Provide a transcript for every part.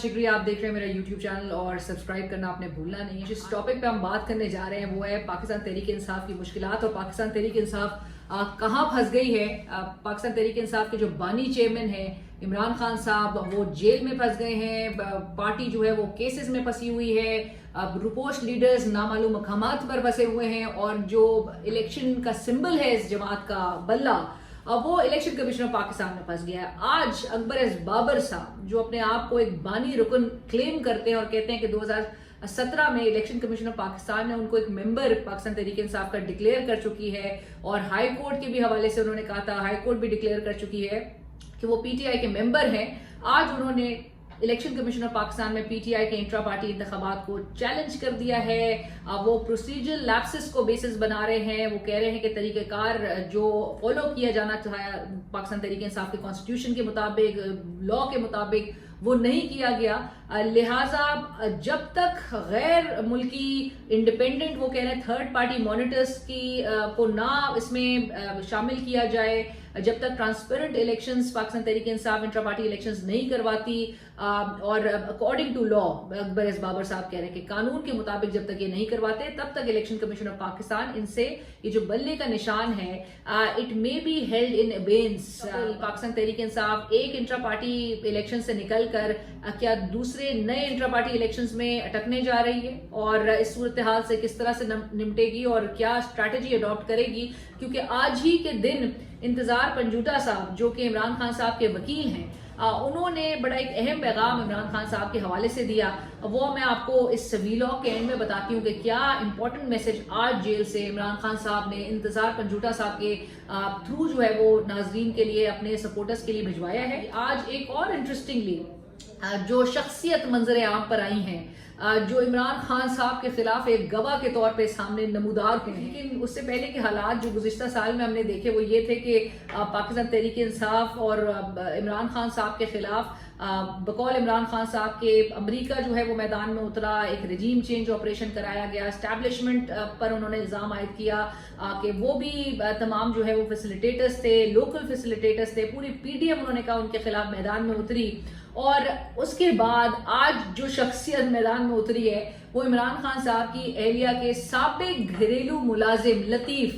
شکریہ. آپ دیکھ رہے ہیں میرا یوٹیوب چینل اور سبسکرائب کرنا آپ نے بھولنا نہیں ہے. جس ٹاپک پہ ہم بات کرنے جا رہے ہیں وہ ہے پاکستان تحریک انصاف کی مشکلات اور پاکستان تحریک انصاف کہاں پھنس گئی ہے. پاکستان تحریک انصاف کے جو بانی چیئرمین ہیں عمران خان صاحب وہ جیل میں پھنس گئے ہیں. پارٹی جو ہے وہ کیسز میں پھنسی ہوئی ہے. روپوش لیڈرز نامعلوم مقامات پر پھنسے ہوئے ہیں اور جو الیکشن کا سمبل ہے اس جماعت کا بلہ وہ الیکشن کمیشن آف پاکستان میں پھنس گیا ہے. آج اکبر ایس بابر صاحب جو اپنے آپ کو ایک بانی رکن کلیم کرتے ہیں اور کہتے ہیں کہ 2017 میں الیکشن کمیشن آف پاکستان نے ان کو ایک ممبر پاکستان تحریک انصاف کا ڈکلیئر کر چکی ہے اور ہائی کورٹ کے بھی حوالے سے انہوں نے کہا تھا, ہائی کورٹ بھی ڈکلیئر کر چکی ہے کہ وہ پی ٹی آئی کے ممبر ہیں. آج انہوں نے الیکشن کمیشن آف پاکستان میں پی ٹی آئی کے انٹرا پارٹی انتخابات کو چیلنج کر دیا ہے. وہ پروسیجرل لیپسز کو بیسس بنا رہے ہیں. وہ کہہ رہے ہیں کہ طریقہ کار جو فالو کیا جانا چاہا پاکستان تحریک انصاف کے کانسٹیٹیوشن کے مطابق, لا کے مطابق, وہ نہیں کیا گیا. لہٰذا جب تک غیر ملکی انڈیپینڈنٹ وہ کہہ رہے ہیں تھرڈ پارٹی مانیٹرز کی کو نہ اس میں شامل کیا جائے, جب تک ٹرانسپیرنٹ الیکشنز پاکستان تحریک انصاف انٹرا پارٹی الیکشنز نہیں کرواتی اور according to law Akbar S Babar صاحب کہہ رہے ہیں کہ قانون کے مطابق جب تک یہ نہیں کرواتے تب تک الیکشن کمیشن آف پاکستان ان سے یہ جو بلے کا نشان ہے it may be held in abeyance. Pakistan Tehreek Insaf ایک انٹرا پارٹی الیکشن سے نکل کر کیا دوسرے نئے انٹرا پارٹی الیکشنز میں اٹکنے جا رہی ہے اور اس صورتحال سے کس طرح سے نمٹے گی اور کیا اسٹریٹجی اڈاپٹ کرے گی, کیونکہ آج ہی کے دن انتظار پنجوٹا صاحب جو کہ عمران خان صاحب کے وکیل ہیں انہوں نے بڑا ایک اہم پیغام عمران خان صاحب کے حوالے سے دیا. وہ میں آپ کو اس ویلاگ کے اینڈ میں بتاتی ہوں کہ کیا امپورٹنٹ میسج آج جیل سے عمران خان صاحب نے انتظار پنجوٹا صاحب کے تھرو جو ہے وہ ناظرین کے لیے اپنے سپورٹرز کے لیے بھجوایا ہے. آج ایک اور انٹرسٹنگلی جو شخصیت منظر عام پر آئی ہیں جو عمران خان صاحب کے خلاف ایک گواہ کے طور پہ سامنے نمودار ہوئے ہیں. لیکن اس سے پہلے کے حالات جو گزشتہ سال میں ہم نے دیکھے وہ یہ تھے کہ پاکستان تحریک انصاف اور عمران خان صاحب کے خلاف بقول عمران خان صاحب کے امریکہ جو ہے وہ میدان میں اترا, ایک رجیم چینج آپریشن کرایا گیا, اسٹیبلشمنٹ پر انہوں نے الزام عائد کیا کہ وہ بھی تمام جو ہے وہ فیسیلیٹیٹرز تھے, لوکل فیسیلیٹیٹرز تھے. پوری پی ڈی ایم انہوں نے کہا ان کے خلاف میدان میں اتری اور اس کے بعد آج جو شخصیت میدان میں اتری ہے وہ عمران خان صاحب کی اہلیہ کے سابق گھریلو ملازم لطیف,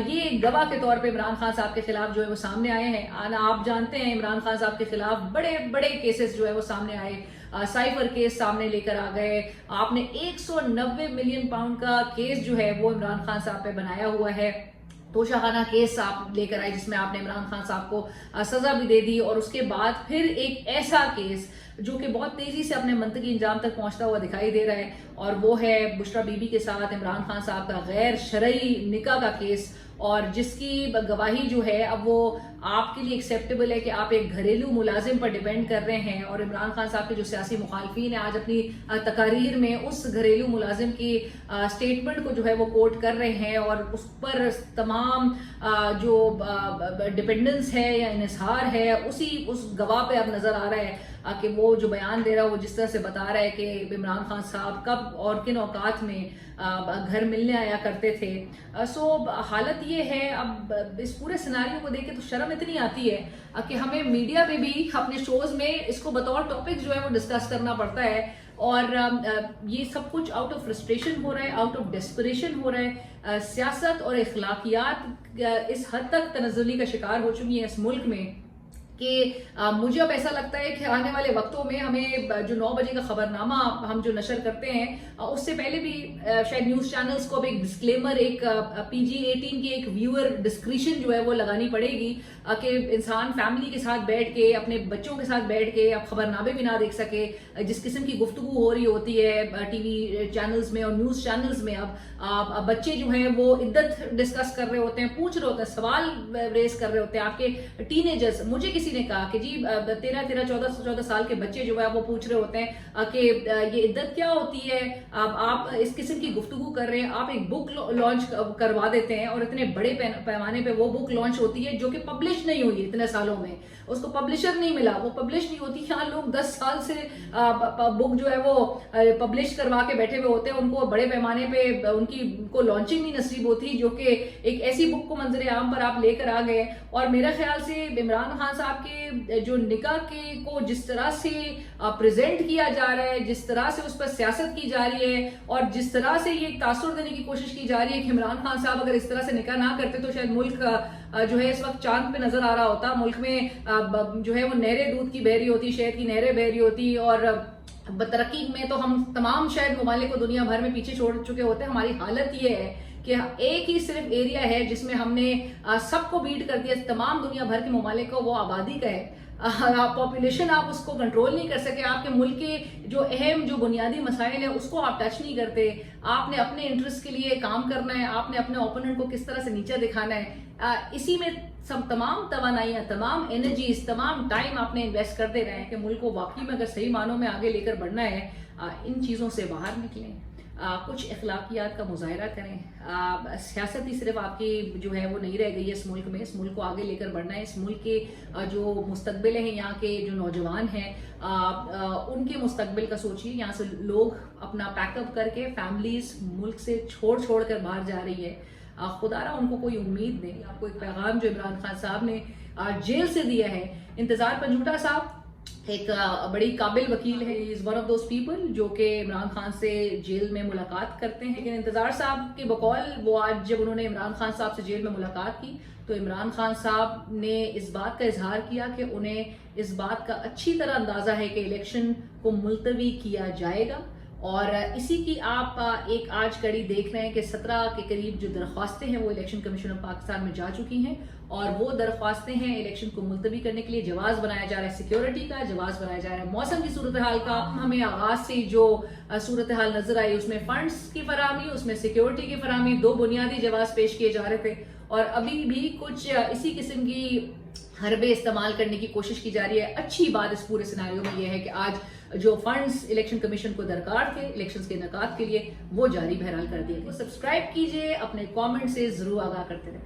یہ گواہ کے طور پہ عمران خان صاحب کے خلاف جو ہے وہ سامنے آئے ہیں. آپ جانتے ہیں عمران خان صاحب کے خلاف بڑے بڑے کیسز جو ہے وہ سامنے آئے, سائفر کیس سامنے لے کر آ گئے. آپ نے 190 ملین پاؤنڈ کا کیس جو ہے وہ عمران خان صاحب پہ بنایا ہوا ہے. توشہ خانہ کیس آپ لے کر آئے جس میں آپ نے عمران خان صاحب کو سزا بھی دے دی اور اس کے بعد پھر ایک ایسا کیس جو کہ بہت تیزی سے اپنے منطقی انجام تک پہنچتا ہوا دکھائی دے رہا ہے اور وہ ہے بشرا بی بی کے ساتھ عمران خان صاحب کا غیر شرعی نکاح کا کیس, اور جس کی گواہی جو ہے اب وہ آپ کے لیے ایکسیپٹیبل ہے کہ آپ ایک گھریلو ملازم پر ڈیپینڈ کر رہے ہیں اور عمران خان صاحب کے جو سیاسی مخالفین ہیں آج اپنی تقاریر میں اس گھریلو ملازم کی سٹیٹمنٹ کو جو ہے وہ کوٹ کر رہے ہیں اور اس پر تمام جو ڈیپینڈنس ہے یا انحصار ہے اس گواہ پہ اب نظر آ رہا ہے کہ وہ جو بیان دے رہا ہے وہ جس طرح سے بتا رہا ہے کہ عمران خان صاحب کب اور کن اوقات میں گھر ملنے آیا کرتے تھے. سو حالت یہ ہے اب اس پورے سیناریو کو دیکھ کے تو شرم اتنی آتی ہے کہ ہمیں میڈیا میں بھی اپنے شوز میں اس کو بطور ٹاپک جو ہے وہ ڈسکس کرنا پڑتا ہے اور یہ سب کچھ آؤٹ آف فرسٹریشن ہو رہا ہے, آؤٹ آف ڈیسپریشن ہو رہا ہے. سیاست اور اخلاقیات اس حد تک تنزلی کا شکار ہو چکی ہیں اس ملک میں کہ مجھے اب ایسا لگتا ہے کہ آنے والے وقتوں میں ہمیں جو 9 بجے کا خبر نامہ ہم جو نشر کرتے ہیں اس سے پہلے بھی شاید نیوز چینلز کو اب ایک ڈسکلیمر, ایک PG-18 کی ایک ویور ڈسکریشن جو ہے وہ لگانی پڑے گی کہ انسان فیملی کے ساتھ بیٹھ کے اپنے بچوں کے ساتھ بیٹھ کے اب خبر نامے بھی نہ دیکھ سکے. جس قسم کی گفتگو ہو رہی ہوتی ہے ٹی وی چینلز میں اور نیوز چینلز میں, اب بچے جو ہیں وہ عدت ڈسکس کر رہے ہوتے ہیں, پوچھ رہے ہوتے ہیں, سوال ریز کر رہے ہوتے ہیں. آپ کے ٹین ایجرز, مجھے کسی نے کہا کہ جی 13-14 سال کے بچے جو ہے وہ پوچھ رہے ہوتے ہیں کہ یہ عدت کیا ہوتی ہے, آپ اس قسم کی گفتگو کر رہے ہیں, آپ ایک بک لانچ کروا دیتے ہیں اور اتنے بڑے پیمانے پہ وہ بک لانچ ہوتی ہے جو کہ پبلش نہیں ہوئی اتنے سالوں میں, اس کو پبلشر نہیں ملا, وہ پبلش نہیں ہوتی. یہاں لوگ 10 سال سے بک جو ہے وہ پبلش کروا کے بیٹھے ہوئے ہوتے ہیں, ان کو بڑے پیمانے پہ ان کو لانچنگ نہیں نصیب ہوتی, جو کہ ایک ایسی بک کو منظر عام پر آپ لے کر آ گئے. اور میرا خیال سے عمران خان صاحب صاحب کے جو نکاح کے کو جس طرح سے پریزنٹ کیا جا رہا ہے، جس طرح سے اس پر سیاست کی جا رہی ہے اور جس طرح سے یہ تاثر دینے کی کوشش کی جا رہی ہے کہ عمران خان صاحب اگر اس طرح سے نکاح نہ کرتے تو شاید ملک جو ہے اس وقت چاند پہ نظر آ رہا ہوتا، ملک میں جو ہے وہ نہریں دودھ کی بہ رہی ہوتی، شہد کی نہریں بہ رہی ہوتی، اور ترقی میں تو ہم تمام شاید ممالک کو دنیا بھر میں پیچھے چھوڑ چکے ہوتے ہیں۔ ہماری حالت یہ ہے کہ ایک ہی صرف ایریا ہے جس میں ہم نے سب کو بیٹ کر دیا، تمام دنیا بھر کے ممالک کو، وہ آبادی کا ہے۔ پاپولیشن آپ اس کو کنٹرول نہیں کر سکے، آپ کے ملک کے جو اہم جو بنیادی مسائل ہیں اس کو آپ ٹچ نہیں کرتے۔ آپ نے اپنے انٹرسٹ کے لیے کام کرنا ہے، آپ نے اپنے اوپوننٹ کو کس طرح سے نیچے دکھانا ہے، اسی میں سب تمام توانائیاں، تمام انرجیز، تمام ٹائم آپ نے انویسٹ کرتے رہے کہ ملک کو واقعی میں اگر صحیح معنوں میں آگے لے کر بڑھنا ہے، ان چیزوں سے باہر نکلیں، کچھ اخلاقیات کا مظاہرہ کریں۔ سیاست ہی صرف آپ کی جو ہے وہ نہیں رہ گئی ہے اس ملک میں، اس ملک کو آگے لے کر بڑھنا ہے۔ اس ملک کے جو مستقبل ہیں، یہاں کے جو نوجوان ہیں، ان کے مستقبل کا سوچیے۔ یہاں سے لوگ اپنا پیک اپ کر کے فیملیز ملک سے چھوڑ کر باہر جا رہی ہے، خدا رہا ان کو کوئی امید نہیں۔ آپ کو ایک پیغام جو عمران خان صاحب نے جیل سے دیا ہے، انتظار پنجوٹا صاحب ایک بڑی قابل وکیل ہے، is one of those people جو کہ عمران خان سے جیل میں ملاقات کرتے ہیں، لیکن انتظار صاحب کے بقول وہ آج جب انہوں نے عمران خان صاحب سے جیل میں ملاقات کی تو عمران خان صاحب نے اس بات کا اظہار کیا کہ انہیں اس بات کا اچھی طرح اندازہ ہے کہ الیکشن کو ملتوی کیا جائے گا، اور اسی کی آپ ایک آج کڑی دیکھ رہے ہیں کہ 17 کے قریب جو درخواستیں ہیں وہ الیکشن کمیشن آف پاکستان میں جا چکی ہیں، اور وہ درخواستیں ہیں الیکشن کو ملتوی کرنے کے لیے جواز بنایا جا رہا ہے سیکیورٹی کا، جواز بنایا جا رہا ہے موسم کی صورتحال کا۔ ہمیں آغاز سے جو صورتحال نظر آئی اس میں فنڈز کی فراہمی، اس میں سیکیورٹی کی فراہمی، 2 بنیادی جواز پیش کیے جا رہے تھے، اور ابھی بھی کچھ اسی قسم کی حربے استعمال کرنے کی کوشش کی جا رہی ہے۔ اچھی بات اس پورے سیناریو میں یہ ہے کہ آج جو فنڈز الیکشن کمیشن کو درکار تھے الیکشنز کے انعقاد کے لیے وہ جاری بہرحال کر دیے گئے۔ سبسکرائب کیجئے، اپنے کامنٹ سے ضرور آگاہ کرتے رہیں۔